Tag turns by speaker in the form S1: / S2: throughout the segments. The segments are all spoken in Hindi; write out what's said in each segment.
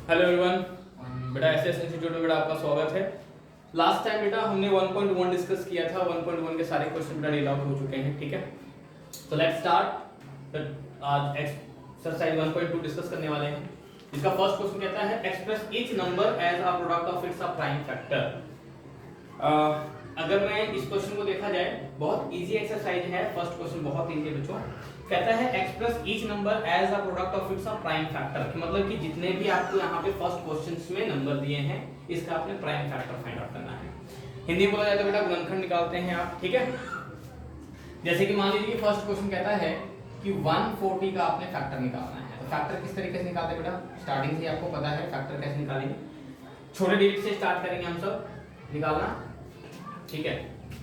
S1: हेलो एवरीवन, बेटा एसएस इंस्टीट्यूट में बेटा आपका स्वागत है। लास्ट टाइम बेटा हमने 1.1 डिस्कस किया था। 1.1 के सारे क्वेश्चन बेटा रीड आउट हो चुके हैं, ठीक है। तो लेट्स स्टार्ट। आज एक्सरसाइज 1.2 डिस्कस करने वाले हैं। इसका फर्स्ट क्वेश्चन कहता है express each number as a product of its prime factor. अगर मैं इस क्वेश्चन को देखा जाए, बहुत इजी एक्सरसाइज है। फर्स्ट क्वेश्चन बहुत इजी है बच्चों। कहता है express each number as a product of its prime factor, मतलब कि जितने भी आपको यहाँ पे फर्स्ट क्वेश्चंस में नंबर दिए हैं, इसका आपने प्राइम फैक्टर फाइंड आउट करना है। हिंदी में बोला जाए तो बेटा गुणनखंड निकालते हैं आप, ठीक है। जैसे कि मान लीजिए कि फर्स्ट क्वेश्चन कहता है कि 140 का आपने फैक्टर निकालना है। तो फैक्टर किस तरीके से निकालते हैं बेटा? स्टार्टिंग से आपको पता है फैक्टर कैसे निकालेंगे। छोटे डिजिट से स्टार्ट करेंगे हम सब निकालना, ठीक है।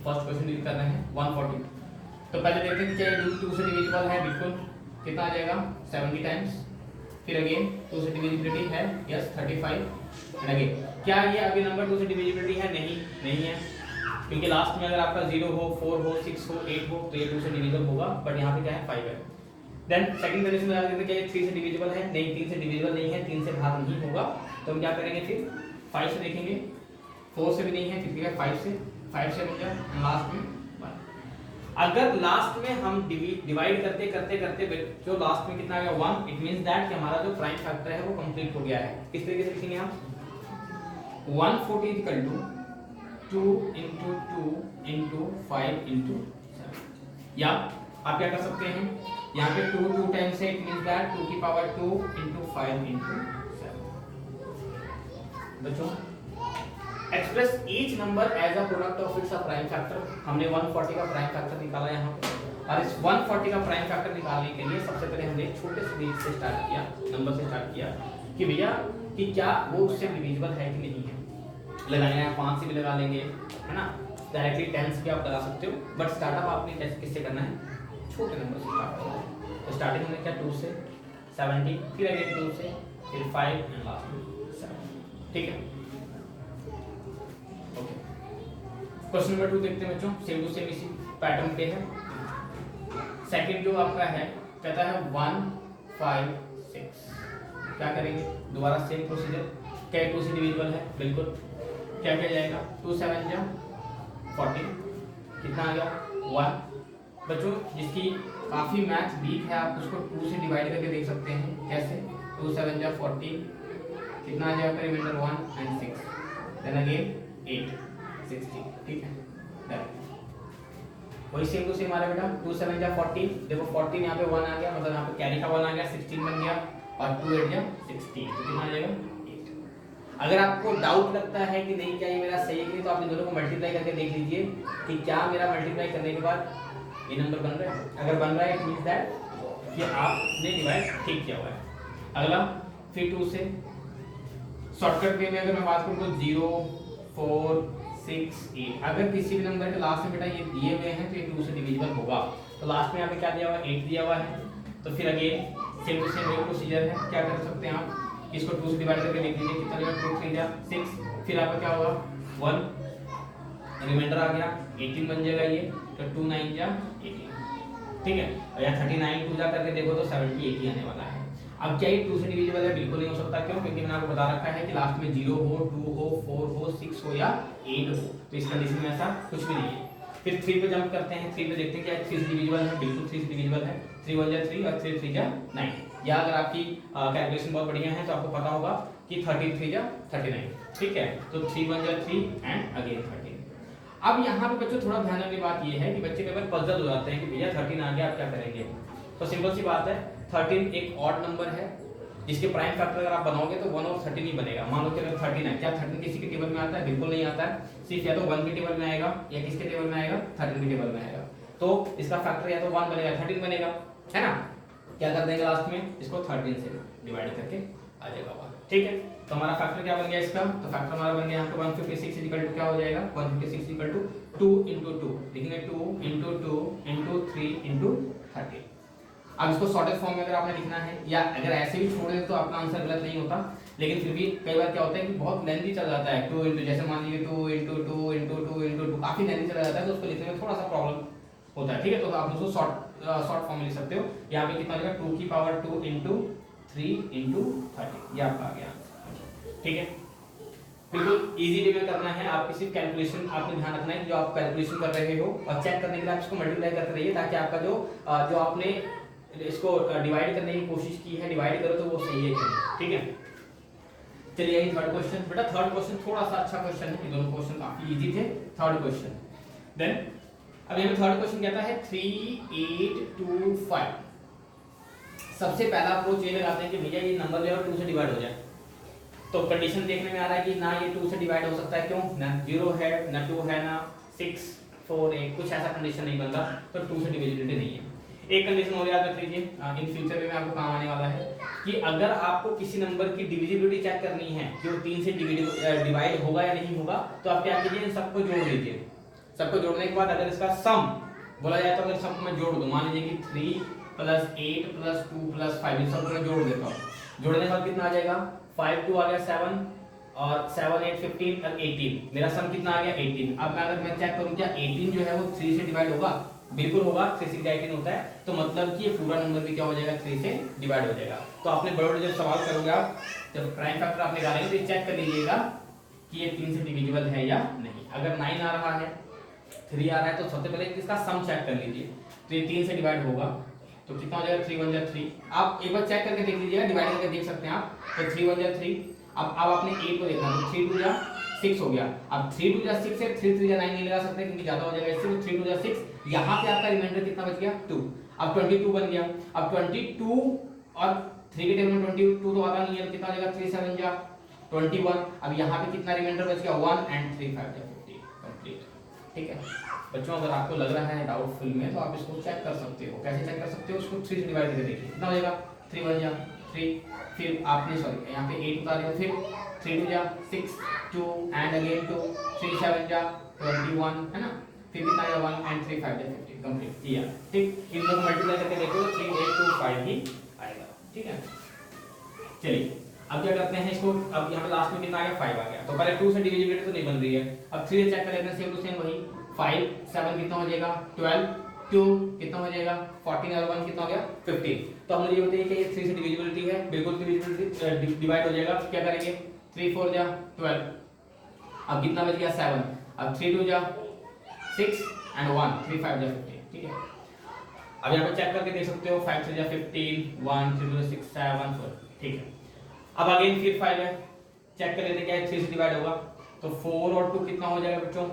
S1: फर्स्ट क्वेश्चन डील कर रहे हैं 140। तो पहले देखते हैं क्या ये 2 से डिविजिबल है। बिल्कुल, कितना आ जाएगा 70 टाइम्स। फिर अगेन 2 से डिविजिबिलिटी है, यस 35। एंड अगेन क्या ये अभी नंबर 2 से डिविजिबिलिटी है? नहीं है, क्योंकि लास्ट में अगर आपका 0 हो, 4 हो, 6 हो, 8 हो तो ये 2 से डिविजिबल होगा, बट यहाँ पे क्या है 5 है। देन सेकंड कंडीशन में देखते हैं क्या ये 3 से डिविजिबल है? नहीं, 3 से डिविजिबल नहीं है, 3 से भाग नहीं होगा। तो हम क्या करेंगे फिर 5 से देखेंगे। 4 से भी नहीं है, फिर 5 से बन जाए लास्ट में 1। अगर लास्ट में हम डिवाइड करते करते करते जो लास्ट में कितना आ गया 1, इट मींस दैट कि हमारा जो प्राइम फैक्टर है वो कंप्लीट हो गया है। किस तरीके से लिखेंगे हम? 140 equal to 2 into 2 into 5 into 7। या आप क्या कर सकते हैं, यहाँ पे 2 टाइम्स है, इट मींस दैट 2 की पावर 2 into 5 into 7। बच्चों express each number as a product of its prime factor. हमने 140 का प्राइम फैक्टर निकाला यहाँ पे, और इस 140 का प्राइम फैक्टर निकालने के लिए सबसे पहले हमने एक छोटे से डिजिट से स्टार्ट किया, नंबर से स्टार्ट किया कि भैया कि क्या वो उससे डिविजिबल है कि नहीं है। लगाने हैं 5 से भी लगा लेंगे, है ना। डायरेक्टली 10 से भी आप लगा सकते हो, बट स्टार्टअप आपने टेस्ट किससे करना है? छोटे नंबर से स्टार्ट करना है। तो स्टार्टिंग में क्या 2 से 70, फिर अगेन 2 से, फिर 5 एंड लास्ट में 7, ठीक है। क्वेश्चन नंबर 2 देखते हैं बच्चों। सेम टू सेम इसी पैटर्न पे है। सेकंड जो आपका है कहता है 156। क्या करेंगे? दोबारा सेम प्रोसीजर। क्या 2 से डिविजिबल है? बिल्कुल। क्या किया जाएगा? 2 7 जा 40, कितना आ गया 1। बच्चों जिसकी काफी मैथ्स वीक है, आप उसको 2 से डिवाइड करके देख सकते हैं। कैसे? 2 7 जा 40, कितना आ जाएगा? रिमाइंडर 1 एंड 6, देन अगेन 8 60, ठीक है। वही सेम टू सेम आ रहा है बेटा। 2 7 जा 40, देखो 40 यहाँ पे 1 आ गया, मतलब यहाँ पे कैरी का 1 आ गया, 16 बन गया, और 2 8 जा 16, तो कितना आ जाएगा 8। अगर आपको डाउट लगता है कि नहीं क्या ये मेरा सही है कि नहीं, तो आप इन दोनों को मल्टीप्लाई करके देख लीजिए कि क्या मेरा मल्टीप्लाई करने के बाद ये नंबर बन रहा है। अगर बन रहा है इट मींस दैट कि आपने डिवाइड ठीक किया हुआ है। अगला फिर 2 से शॉर्टकट वे में अगर मैं बात करूँ तो 0 4 6 8, अगर किसी भी नंबर के लास्ट में बेटा ये दिए हुए हैं तो ये 2 से डिविजिबल होगा। तो लास्ट में यहाँ पे क्या दिया हुआ है? 8 दिया हुआ है। तो फिर अगेन सेम टू सेम वही प्रोसीजर है। क्या कर सकते हैं आप? इसको 2 से डिवाइड करके देख लीजिए, कितना देगा? 2 3 जा 6, फिर आपका क्या होगा 1, रिमाइंडर आ गया 18 बन जाएगा ये, तो 2 9 जा 18, ठीक है। और यहाँ 39 2 जा करके देखो तो 70 80 आने वाला है। अब क्या ये 2 से डिविजिबल है? बिल्कुल नहीं हो सकता। क्यों? क्योंकि मैंने आपको बता रखा है कि लास्ट में 0 हो, 2 हो, 4 हो, 6 हो या 8 हो, तो इस कंडीशन में ऐसा कुछ भी नहीं है। फिर 3 पे जंप करते हैं। 3 पे देखते हैं क्या 3 से डिविजिबल है? बिल्कुल 3 से डिविजिबल है। 3 1 जा 3 और 3 3 जा 9। या अगर आपकी कैलकुलेशन बहुत बढ़िया है तो आपको पता होगा कि 13 3 जा 39, ठीक है। तो 3 1 जा 3 एंड अगेन 13। अब यहाँ पे बच्चों थोड़ा ध्यान रखने की बात ये है कि बच्चे कई बार पजल हो जाते हैं कि भैया 13 आ गया, आप क्या करेंगे? तो सिंपल सी बात है, 13 एक ऑड नंबर है जिसके प्राइम फैक्टर अगर आप बनाओगे तो 1 और 13 ही बनेगा। मान लो कि अगर 13 है, क्या 13 किसी के टेबल में आता है? बिल्कुल नहीं आता है। सिर्फ या तो 1 के टेबल में आएगा या किसके टेबल में आएगा? 13 के टेबल में आएगा। तो इसका फैक्टर या तो 1 बनेगा 13 बनेगा, है ना। क्या कर देंगे लास्ट में? इसको 13 से डिवाइड करके आ जाएगा 1, ठीक है। तो हमारा फैक्टर क्या बन गया इसका? तो फैक्टर हमारा बन गया यहाँ पे 156 इक्वल टू क्या हो जाएगा? 156 इक्वल टू 2 into 2, लिखेंगे 2 into 2 into 3 into 13। अब इसको शॉर्टेस्ट फॉर्म में अगर आपने लिखना है या अगर ऐसे भी छोड़ दें तो आपका आंसर गलत नहीं होता, लेकिन फिर भी कई बार क्या होता है कि बहुत लेंथी चल जाता है। 2 into, जैसे मान लीजिए 2 into 2 into 2 into 2, काफी लेंथी चला जाता है, तो उसको लिखने में थोड़ा सा प्रॉब्लम होता है, ठीक है। तो आप उसको शॉर्ट फॉर्म में लिख सकते हो। यहाँ पे कितना हो जाएगा? 2 की पावर 2 into 3 into 13, ये आपका आ गया। ठीक है, बिल्कुल इजी वे में करना है। आपकी सिर्फ कैलकुलेशन आपने ध्यान रखना है कि जो आप कैलकुलेशन कर रहे हो और चेक करने के लिए आप इसको मल्टीप्लाई करते रहिए, ताकि आपका जो आपने इसको डिवाइड करने की कोशिश की है, डिवाइड करो तो वो सही है कि नहीं। ठीक है, चलिए ये थर्ड क्वेश्चन। बेटा थर्ड क्वेश्चन थोड़ा सा अच्छा क्वेश्चन है, ये दोनों क्वेश्चन काफी इजी थे। थर्ड क्वेश्चन देन अब यहाँ पे थर्ड क्वेश्चन कहता है 3 8 2 5। सबसे पहला अप्रोच ये लगाते हैं कि भैया ये नंबर जो है 2 से डिवाइड हो जाए। तो कंडीशन देखने में आ रहा है कि ना ये 2 से डिवाइड हो सकता है, क्यों ना 0 है ना 2 है ना 6 4 8, कुछ ऐसा कंडीशन नहीं बन रहा, तो 2 से डिविजिबिलिटी नहीं है। एक कंडीशन और याद रख लीजिए, इन फ्यूचर में आपको काम आने वाला है कि अगर आपको किसी नंबर की डिविजिबिलिटी चेक करनी है कि वो 3 से डिवाइड होगा या नहीं होगा, तो आप क्या कीजिए, इन सबको जोड़ लीजिए। सबको जोड़ने के बाद अगर इसका सम बोला जाए तो अगर सबको मैं जोड़ दूं, मान लीजिए कि 3 + 8 + 2 + 5, इन सबको मैं जोड़ देता हूं। जोड़ने के बाद कितना आ जाएगा, 5 2 आ गया 7 और 7 8 15 और 18, मेरा सम कितना आ गया 18। अब अगर मैं चेक करूं क्या 18 जो है वो 3 से डिवाइड होगा, बिल्कुल होगा, 3 6 18 होता है, तो मतलब कि ये पूरा नंबर भी क्या हो जाएगा 3 से डिवाइड हो जाएगा। तो आपने बड़े जब सवाल करोगे, आप जब प्राइम फैक्टर आप निकालेंगे तो चेक कर लीजिएगा कि ये 3 से डिविजिबल है या नहीं। अगर 9 आ रहा है 3 आ रहा है तो सबसे पहले इसका सम चेक कर लीजिए, तो ये 3 से डिवाइड होगा तो कितना हो जाएगा 3 1 जा 3। आप एक बार चेक करके देख लीजिएगा, डिवाइड करके देख सकते हैं आप, तो 3 1 जा 3। अब आपने 8 को देखना, तो 3 2 जा 6 हो गया। अब 3 2 जा 6 है, 3 3 जा 9 नहीं लगा सकते क्योंकि ज्यादा हो जाएगा इससे, तो 3 2 जा 6। यहां पे आपका रिमाइंडर कितना बच गया 2। अब 22 बन गया। अब 22 और 3 के टेबल में 22 तो आता नहीं है, तो कितना हो जाएगा 3 7 जा 21। अब यहां पे कितना रिमाइंडर बच गया 1 एंड 3 5 जा 50 कंप्लीट। ठीक है बच्चों, अगर आपको लग रहा है डाउटफुल में तो आप इसको चेक कर सकते हो। कैसे चेक कर सकते हो, उसको 3 से डिवाइड करके देखिए कितना हो जाएगा 3 1 जा 3, फिर आपने सॉरी यहाँ पे 8 उतार दिया, फिर 3 2 जा 6 2 एंड अगेन 2 3 7 जा 21 है ना, फिर कितना आया 1 एंड 3 5 जा 50 कंप्लीट किया। ठीक, इन दोनों मल्टीप्लाई करके देखो 3 8 2 5 ही आएगा। ठीक है, चलिए अब क्या करते हैं इसको, अब यहाँ पे लास्ट में कितना आ गया 5 आ गया, तो पहले 2 से डिविजिबिलिटी तो नहीं बन रही है। अब 3 से चेक कर लेते हैं, सेम टू सेम वही 5 7 कितना हो जाएगा 12 2 कितना हो जाएगा 14 और 1 कितना हो गया 15। तो हमने ये बताया कि ये 3 से डिविजिबिलिटी है, बिल्कुल डिविजिबिलिटी डिवाइड हो जाएगा। क्या करेंगे 3 4 जा 12, अब कितना बच गया 7, अब 3 2 जा 6 एंड 1 3 5 जा 15। ठीक है, अब यहाँ पे चेक करके देख सकते हो 5 3 जा 15 1 3 2 6 7 4। ठीक है, अब अगेन फिर 5 है, चेक कर लेते हैं क्या 3 से डिवाइड होगा, तो 4 और 2 कितना हो जाएगा बच्चों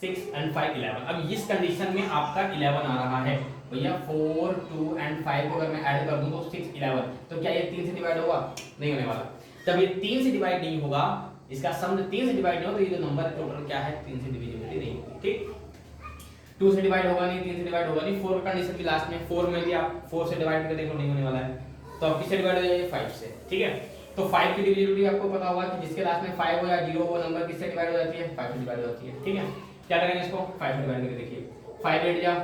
S1: 6 एंड 5 11। अब इस कंडीशन में आपका 11 आ रहा है भैया, 4 2 एंड 5 को अगर मैं ऐड कर दूं तो 6 11, तो क्या ये 3 से डिवाइड होगा, नहीं होने वाला। जब ये 3 से डिवाइड नहीं होगा, इसका सम 3 से डिवाइड नहीं होगा, तो ये जो नंबर है टोटल क्या है 3 से डिविजिबिलिटी नहीं होगी। ठीक, 2 से डिवाइड होगा नहीं, 3 से डिवाइड होगा नहीं, 4 का कंडीशन भी लास्ट में 4 में भी आप 4 से डिवाइड करके देखो नहीं होने वाला है, तो अब किससे डिवाइड हो जाएगा 5 से। ठीक है, तो 5 की डिविजिबिलिटी आपको पता होगा कि जिसके लास्ट में 5 हो या 0 हो, नंबर किससे डिवाइड हो जाती है 5 से डिवाइड हो जाती है। ठीक है, क्या करेंगे इसको 5 से डिवाइड करके देखिए, 5 8 जा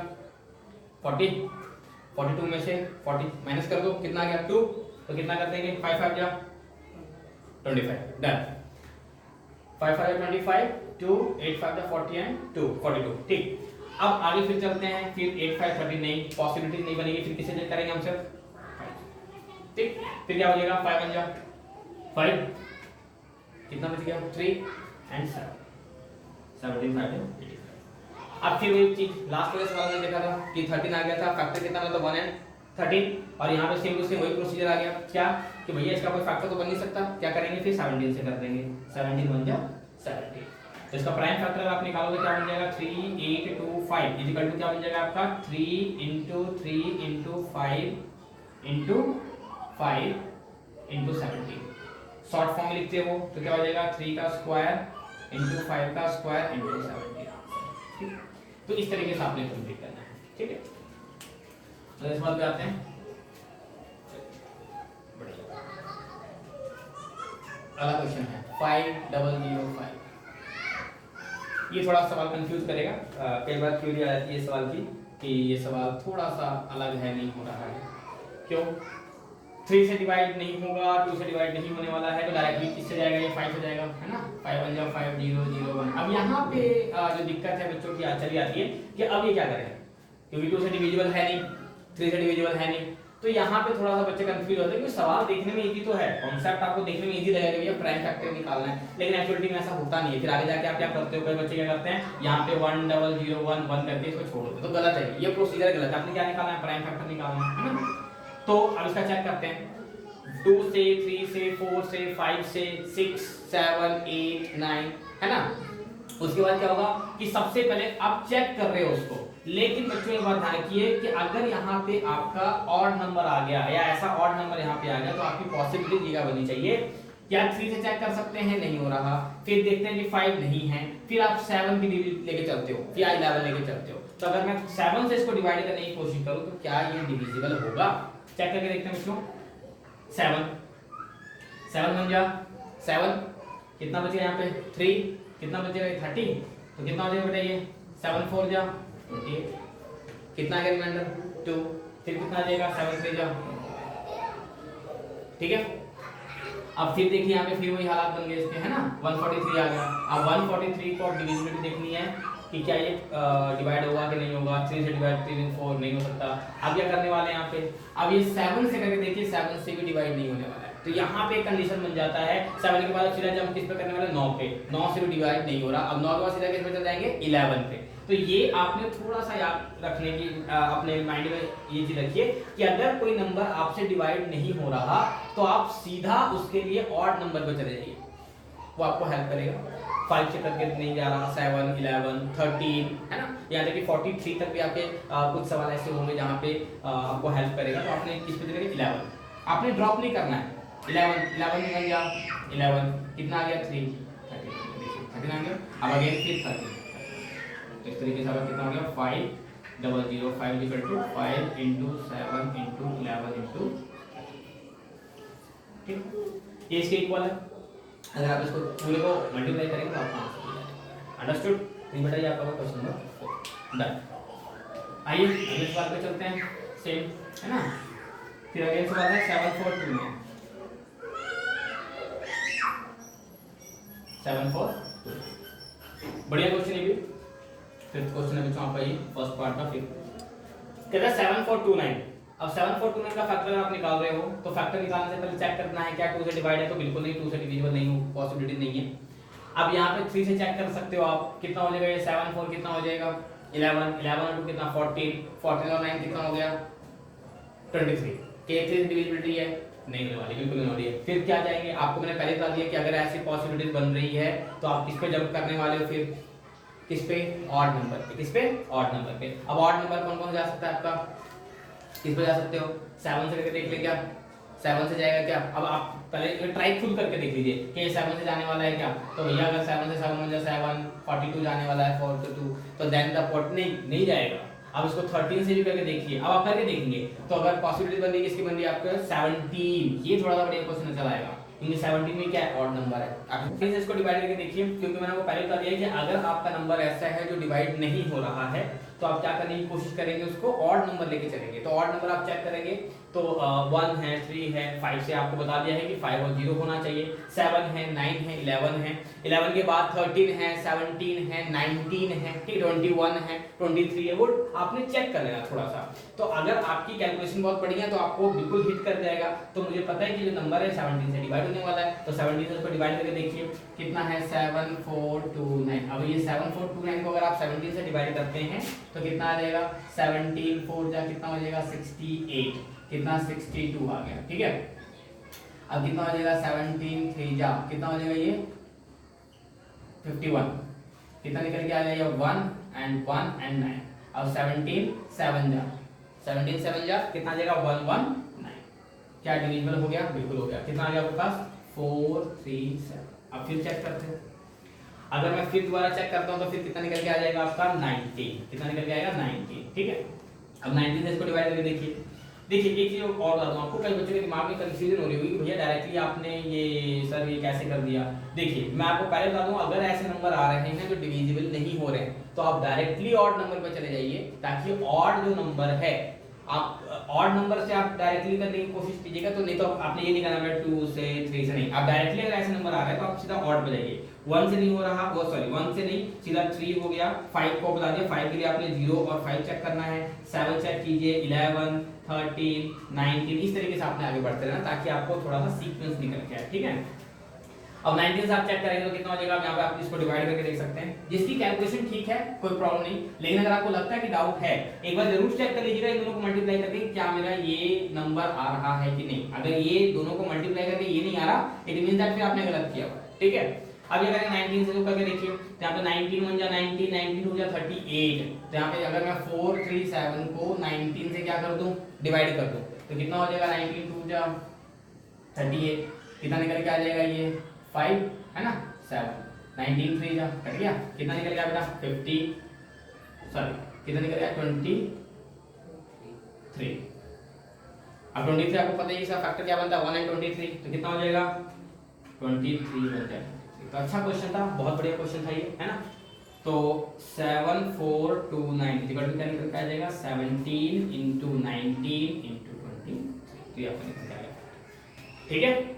S1: 40, 42 में से 40 माइनस कर दो, कितना आ गया 2, तो कितना कर देंगे 5 5 जा 25, डन। 5 5 जा 25 2 8 5 जा 40 एंड 2 42। ठीक, अब आगे फिर चलते हैं, फिर 8 5 30 नहीं, पॉसिबिलिटी नहीं बनेगी, फिर किसे चेक करेंगे हम सिर्फ 5। ठीक, फिर क्या हो जाएगा 5 1 जा 5, कितना बच गया 3 एंड 7 17 5 85। अब फिर वही चीज लास्ट वाले सवाल में देखा था कि 13 आ गया था, फैक्टर कितना मतलब 1 एंड 13, और यहाँ पे सेम टू सेम वही प्रोसीजर आ गया, क्या कि भैया इसका कोई फैक्टर तो बन नहीं सकता, क्या करेंगे फिर 17 से कर देंगे, 17 1 जा 17। तो इसका प्राइम फैक्टर अगर आप निकालोगे क्या बन जाएगा 3 8 2 5 इक्वल टू क्या बन जाएगा आपका 3 × 3 × 5 × 5 × 17। शॉर्ट फॉर्म में लिखते हो तो क्या हो जाएगा 3 का स्क्वायर × 5 का स्क्वायर × 17। ठीक, तो इस तरीके से आपने कंप्लीट करना है। ठीक है, तो इस बात पे आते हैं, अगला क्वेश्चन है 5005। ये थोड़ा सवाल कंफ्यूज करेगा, कई बार क्वेरी आ जाती है सवाल की कि ये सवाल थोड़ा सा अलग है, नहीं हो रहा है, क्यों 3 से डिवाइड नहीं होगा, 2 से डिवाइड नहीं होने वाला है, तो डायरेक्टली किससे जाएगा, ये 5 से जाएगा, है ना, 5 1 जा 5 0 0 1। अब यहाँ पे जो दिक्कत है बच्चों की चली आती है कि अब ये क्या करें, क्योंकि 2 से डिविजिबल है नहीं, 3 से डिविजिबल है नहीं, तो यहाँ पे थोड़ा सा बच्चे कंफ्यूज होते हैं क्योंकि सवाल देखने में इजी तो है, कॉन्सेप्ट आपको देखने में इजी लगेगा कि ये प्राइम फैक्टर निकालना है, लेकिन एक्चुअली में ऐसा होता नहीं है। फिर आगे जाके आप क्या करते हो, कई बच्चे क्या करते हैं यहाँ पे 1001 करके इसको छोड़ देते हैं, तो गलत है, ये प्रोसीजर गलत है। आपने क्या निकालना है, प्राइम फैक्टर निकालना है ना। तो अब इसका चेक करते हैं, 2 से 3 से 4 से 5 से 6 7 8 9 है ना। उसके बाद क्या होगा कि सबसे पहले आप चेक कर रहे हो उसको, लेकिन बच्चों एक बात ध्यान रखिए कि अगर यहाँ पे आपका ऑड नंबर आ गया या ऐसा ऑड नंबर यहाँ पे आ गया तो आपकी पॉसिबिलिटी क्या बनी चाहिए, क्या 3 से चेक कर सकते हैं, नहीं हो रहा, फिर देखते हैं कि 5 नहीं है, फिर आप 7 की डिजिट लेके चलते हो या 11 लेके चलते हो। तो अगर मैं 7 से इसको डिवाइड करने की कोशिश करूं तो क्या ये डिविजिबल होगा, चेक करके देखते हैं बच्चों। 7 बन गया, 7 कितना बचेगा यहाँ पे 3, कितना बचेगा 30, तो कितना हो जाएगा बेटा ये 7 4 जा 28, कितना आ गया रिमाइंडर 2, फिर कितना आ जाएगा 7 3 जा, ठीक है। अब फिर देखिए यहाँ पे फिर वही हालात बन गए इसके, है ना, 143 आ गया। अब 143 को डिविजिबिलिटी देखनी है कि क्या ये डिवाइड होगा कि नहीं होगा, 3 से डिवाइड 3 4 नहीं हो सकता। अब क्या करने वाले हैं यहाँ पे, अब ये 7 से करके देखिए, 7 से भी डिवाइड नहीं होने वाला है, तो यहाँ पे एक कंडीशन बन जाता है। 7 के बाद सीधा जंप किस पे करने वाले, 9 पे, 9 से भी डिवाइड नहीं हो रहा, अब 9 के बाद सीधा किस पे चल जाएंगे 11 पे। तो ये आपने थोड़ा सा याद रखने की अपने माइंड में ये चीज रखिए कि अगर कोई नंबर आपसे डिवाइड नहीं हो रहा तो आप सीधा उसके लिए ऑड नंबर पे चले जाइए, वो आपको हेल्प करेगा। 5 से करके नहीं जा रहा, 7 11 13 है ना, यहाँ तक कि 43 तक भी आपके कुछ सवाल ऐसे होंगे जहाँ पे आपको हेल्प करेगा। तो आपने किस पे चलेगा 11, आपने ड्रॉप नहीं करना है, 11 बन गया, 11 कितना आ गया 3 13 आ गया, अब अगेन फिर 30, इस तरीके से कितना हो गया 5 0 0 5 equal to 5 into 7 into 11 into, ठीक, ये इसके इक्वल है। अगर आप इसको पूरे को मल्टीप्लाई करेंगे तो आपका आंसर हो जाएगा। अंडरस्टूड? नहीं बेटा, ये आपका क्वेश्चन नंबर 4 डन। आइए अगले सवाल पे चलते हैं, सेम है ना। फिर अगले सवाल है 7 4 2 में, 7 4 2, बढ़िया क्वेश्चन है भी। फिफ्थ क्वेश्चन है बच्चों आपका, ये फर्स्ट पार्ट का फिफ्थ कहता है 7 4 2 9। अब 7 4 2 9 का फैक्टर आप निकाल रहे हो तो फैक्टर निकालने से पहले चेक करना है क्या 2 से डिवाइड है, तो बिल्कुल नहीं, 2 से डिविजिबल नहीं हो, पॉसिबिलिटी नहीं है। अब यहाँ पे 3 से चेक कर सकते हो आप, कितना हो जाएगा ये 7 4 कितना हो जाएगा 11 11 और 2 कितना 14 14 और 9 कितना हो गया 23, के 3 डिविजिबिलिटी है नहीं होने वाली, बिल्कुल नहीं हो रही है। फिर क्या जाएंगे, आपको मैंने पहले बता दिया कि अगर ऐसी पॉसिबिलिटीज बन रही है तो आप किस पे जंप करने वाले हो, फिर किस पे, ऑड नंबर पे, किस पे, ऑड नंबर पे। अब ऑड नंबर कौन कौन जा सकता है आपका, किस पे जा सकते हो, 7 से करके देख ले क्या, 7 से जाएगा क्या। अब आप पहले ट्राई खुद करके देख लीजिए कि ये 7 से जाने वाला है क्या, तो भैया अगर 7 से 7 1 7 42 जाने वाला है 4 से 2, तो देन द पॉट नहीं जाएगा। अब इसको 13 से भी करके देखिए, अब आप करके देखेंगे तो अगर पॉसिबिलिटी बन रही है किसकी बन रही है आपका 17, ये थोड़ा सा बढ़िया क्वेश्चन नजर आएगा क्योंकि 17 में क्या है, ऑड नंबर है। आप फिर इसको डिवाइड करके देखिए, क्योंकि मैंने आपको पहले बता दिया कि अगर आपका नंबर ऐसा है जो डिवाइड नहीं हो रहा है तो आप क्या करने की कोशिश करेंगे, उसको ऑड नंबर लेके चलेंगे। तो ऑड नंबर आप चेक करेंगे तो 1 है 3 है 5 से आपको बता दिया है कि 5 और 0 होना चाहिए, 7 है 9 है 11 है, 11 के बाद 13 है 17 है 19 है, ठीक, 21 है 23 है, वो आपने चेक कर लेना थोड़ा सा। तो अगर आपकी कैलकुलेशन बहुत बढ़िया है तो आपको बिल्कुल हिट कर जाएगा। तो मुझे पता है कि जो नंबर है 17 से डिवाइड होने वाला है, तो 17 से उसको डिवाइड करके देखिए कितना है 7 4 2 9। अब ये 7 4 2 9 को अगर आप 17 से डिवाइड करते हैं तो कितना आ जाएगा 17 4 जा कितना हो जाएगा 68, कितना 62 आ गया, ठीक है। अब कितना हो जाएगा 17 3 जा कितना हो जाएगा ये 51, कितना निकल के आ जाएगा 1 and 1 and 9। अब 17 7 जा 17 7 जा कितना आ जाएगा 1 1 9, क्या डिविजिबल हो गया, बिल्कुल हो गया। कितना आ गया आपके पास 4 3 7। अब फिर चेक करते हैं, अगर मैं फिर दोबारा चेक करता हूं तो फिर कितना निकल के आ जाएगा आपका 19, कितना निकल के आएगा 19, ठीक है। अब 19 से इसको डिवाइड करके देखिए एक चीज और बता दूं आपको, कई बच्चों के दिमाग में कंफ्यूजन हो रही होगी कि भैया डायरेक्टली आपने ये सर ये कैसे कर दिया। देखिए मैं आपको पहले बता दूं, अगर ऐसे नंबर आ रहे हैं जो डिविजिबल नहीं हो रहे हैं तो आप डायरेक्टली ऑड नंबर पर चले जाइए, ताकि ऑड जो नंबर है आप ऑड नंबर से आप डायरेक्टली करने की कोशिश कीजिएगा। तो नहीं तो आपने ये नहीं करना है 2 से 3 से नहीं, आप डायरेक्टली अगर ऐसे नंबर आ रहा है तो आप सीधा ऑड पे जाइए। 1 से नहीं हो रहा, वो सॉरी 1 से नहीं, सीधा 3 हो गया, 5 को बता दिया, 5 के लिए आपने 0 और 5 चेक करना है, 7 चेक कीजिए, 11 13, 19 इस तरीके से आपने आगे बढ़ते रहना ताकि आपको थोड़ा सा सीक्वेंस निकल के आए, ठीक है। अब 19 से आप चेक करेंगे तो कितना हो जाएगा, आप यहाँ पे आप इसको डिवाइड करके देख सकते हैं, जिसकी कैलकुलेशन ठीक है कोई प्रॉब्लम नहीं, लेकिन अगर आपको लगता है कि डाउट है एक बार जरूर चेक कर लीजिएगा इन दोनों को मल्टीप्लाई करके क्या मेरा ये नंबर आ रहा है कि नहीं। अगर ये दोनों को मल्टीप्लाई करके ये नहीं आ रहा इट मींस दैट फिर आपने गलत किया हुआ, ठीक है। अब ये करेंगे 19 से जो करके देखिए, तो यहाँ पे 19 1 जा 19, 19 2 जा 38, तो यहाँ पे अगर मैं 4 3 7 को 19 से क्या कर दूं, डिवाइड कर दूं, तो कितना हो जाएगा 19 2 जा 38, कितना निकल के आ जाएगा ये 5 है ना, 7, 19 3 जा कट गया, कितना निकल गया बेटा 50, सॉरी कितना निकल गया 23। अब 23 आपको पता है इसका फैक्टर क्या बनता है 1 एंड 23, तो कितना हो जाएगा 23 बन जाएगा। तो अच्छा क्वेश्चन था, बहुत बढ़िया क्वेश्चन था ये, है ना। तो 7 4 2 9 इक्वल टू क्या निकल के आ जाएगा 17 × 19 × 20, तो ये आपको निकल के आ जाएगा, ठीक है।